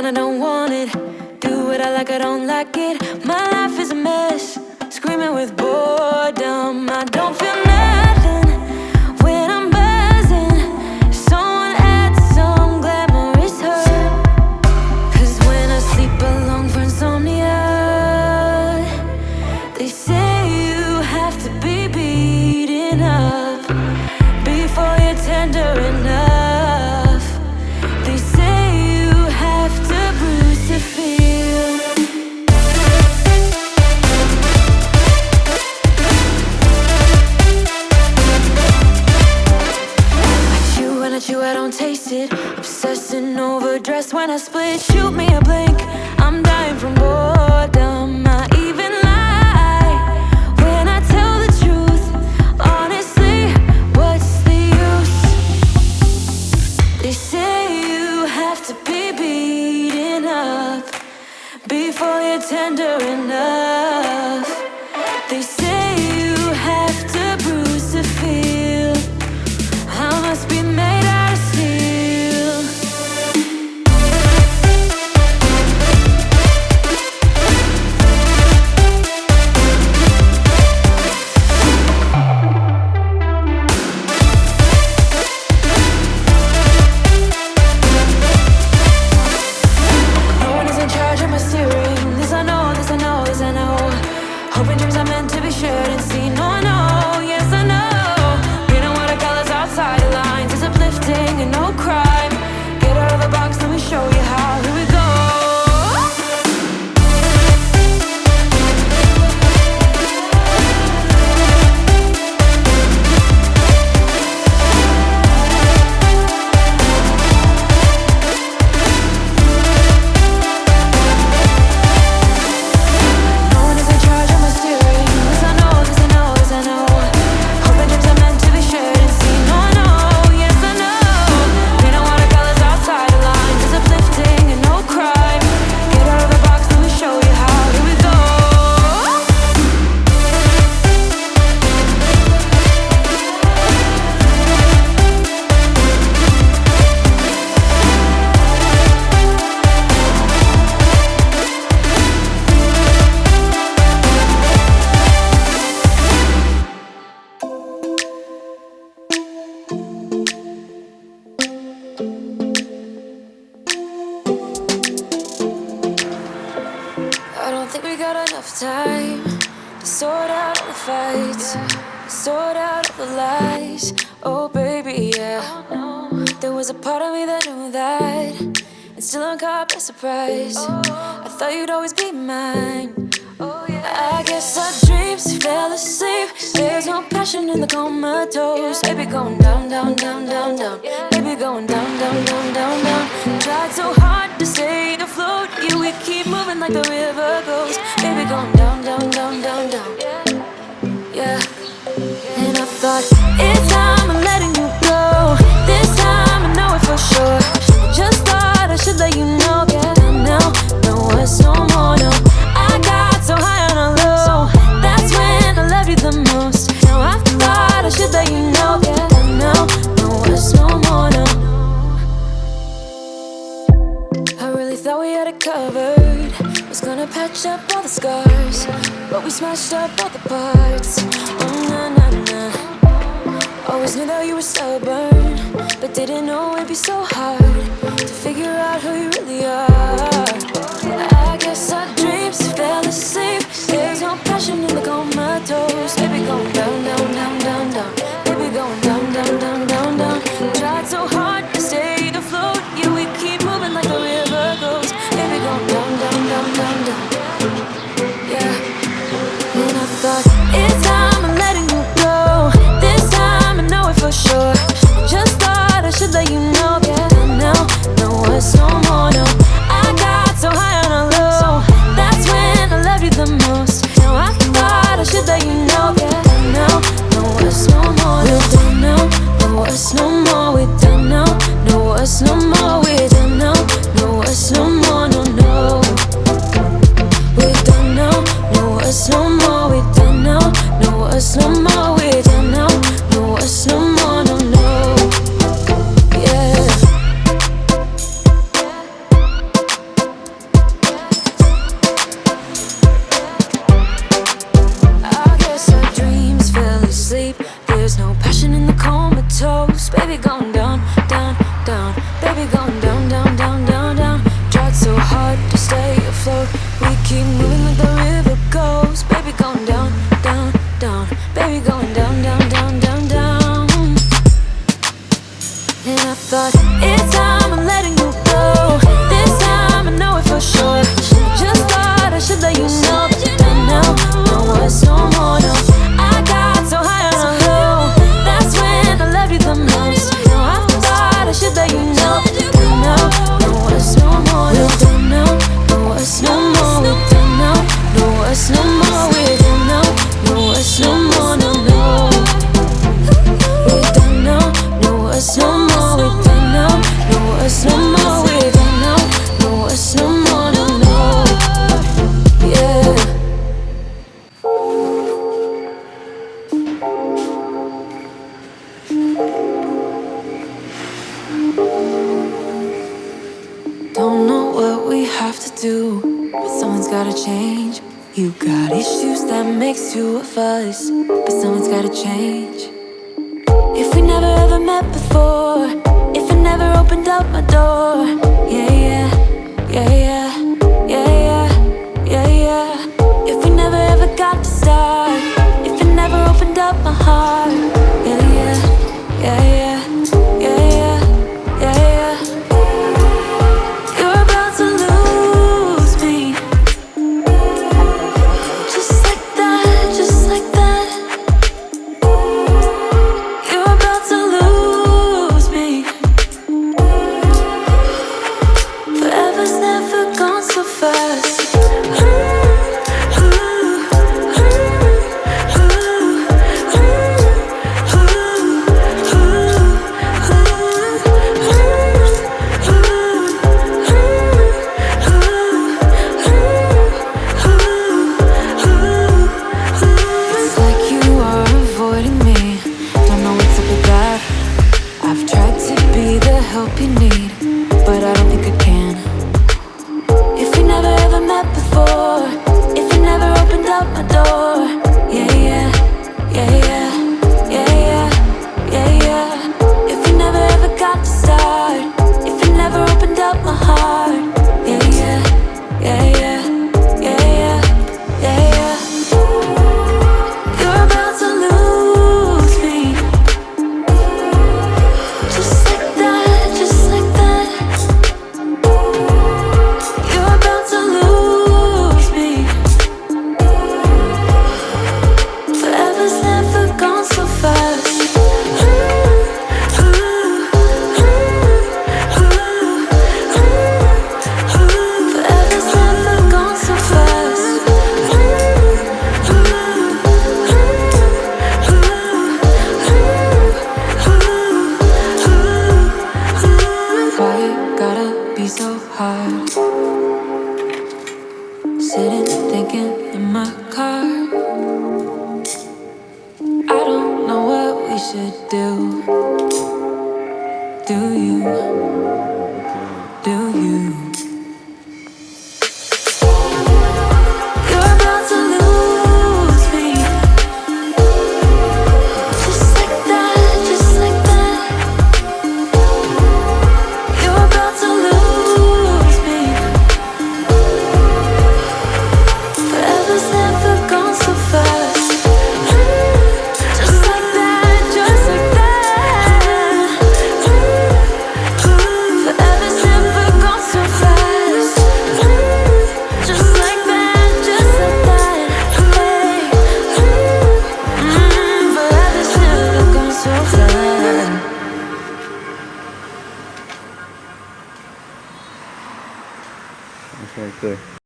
want, I don't want it. Do what I like, I don't like it. My life is a mess, screaming with boredom. I don't feel nothing when I'm buzzing. Someone add some glamorous hurt. 'Cause when I sleep alone for insomnia, they say you have to be beaten up before you're tender enough. They say you have to bruise to feel. I chew, I don't taste it. Obsessing over dress when I split. Shoot me a blink, I'm dying from boredom. I even lie when I tell the truth. Honestly, what's the use? They say you have to be beaten up before you're tender enough. They say you have to bruise to feel. I must be made out of steel. No one is in charge of my steering. This I know, this I know, this I know. Hoping dreams are meant to be shared and seen. No, I know, yes I know. Reading watercolors outside the lines is uplifting and no crime. Get out of the box, let me show you how. Here we go. No one is in charge of my steering. This I know, this I know, this I know. Hoping dreams are meant to be shared and seen. No, I know, yes I know. Reading watercolors outside the lines is uplifting and no crime. Get out of the box, let me show you how. Here we go. I don't think we got enough time to sort out all the fights, sort out all the lies. Oh baby, yeah. There was a part of me that knew that, and still I'm caught by surprise. I thought you'd always be mine. I guess our dreams fell asleep. There's no passion in the comatose. Baby going down, down, down, down, down. Baby going down, down, down, down, down. Tried so hard to stay afloat. Yeah, we keep moving like the river goes. Baby going down, down, down, down, down. Yeah. And I thought, it's time I'm letting you go. This time I know it for sure. I just thought I should let you know. Yeah, now, no words no more, no. I got so high on a low. That's when I loved you the most. Now I thought I should let you know. Yeah, now, no words no more, no. I really thought we had it covered. Was gonna patch up all the scars, but we smashed up all the parts. Oh na na na. Always knew that you were stubborn, but didn't know it'd be so hard to figure out who you really are. I guess our dreams fell asleep. There's no passion in the comatose. Baby going down, down, down, down, down. Baby going down, down, down, down, down. Tried so hard to stay afloat. Yeah, we keep moving like the river goes. Baby going down, down, down, down, down. Yeah. And I thought, it's time I'm letting you go. This time I know it for sure. I just thought I should let you know. Yeah, now, no words no more, no. I got so high on a low. That's when I loved you the most. Now I thought I should let you know. Yeah, now, no words no more. We're done now, no words no more. We're done now, no words no more. We're done now, no words no more, no, no. We're done now, no words no more. We're done now, no words no more. We're done now, no words no more, no, no. Yeah. gotta change. You got issues that makes you a fuss, but someone's gotta change. If we never ever met before, if I never opened up my door, yeah, yeah, yeah, yeah, yeah, yeah, yeah, yeah. If we never ever got to start, if I never opened up my heart, yeah, yeah, yeah, yeah, yeah, yeah, yeah, yeah. You're about to lose me, just like that, just like that. You're about to lose me. Forever's never gone so fast. It's like you are avoiding me. Don't know what's up with that. I've tried to be the help you need, but I don't think I can. If we never ever met before, if I never opened up my door, yeah, yeah, yeah, yeah, yeah, yeah, yeah, yeah. If we never ever got to start, if I never opened up my heart, yeah, yeah, yeah, yeah, yeah, yeah, yeah, yeah. You're about to lose me, just like that, just like that. You're about to lose me. Forever's never gone so fast. Forever's never gone so fast. Why you gotta be so hard? Sitting thinking in my car. I don't know what we should do. Do you? Do you? You're about to lose me, just like that, just like that. You're about to lose me. Forever's never gone so fast. Just like that, just like that. Forever's never gone so fast. Just like that, just like that. Hey. Forever's never gone so fast. Okay, good.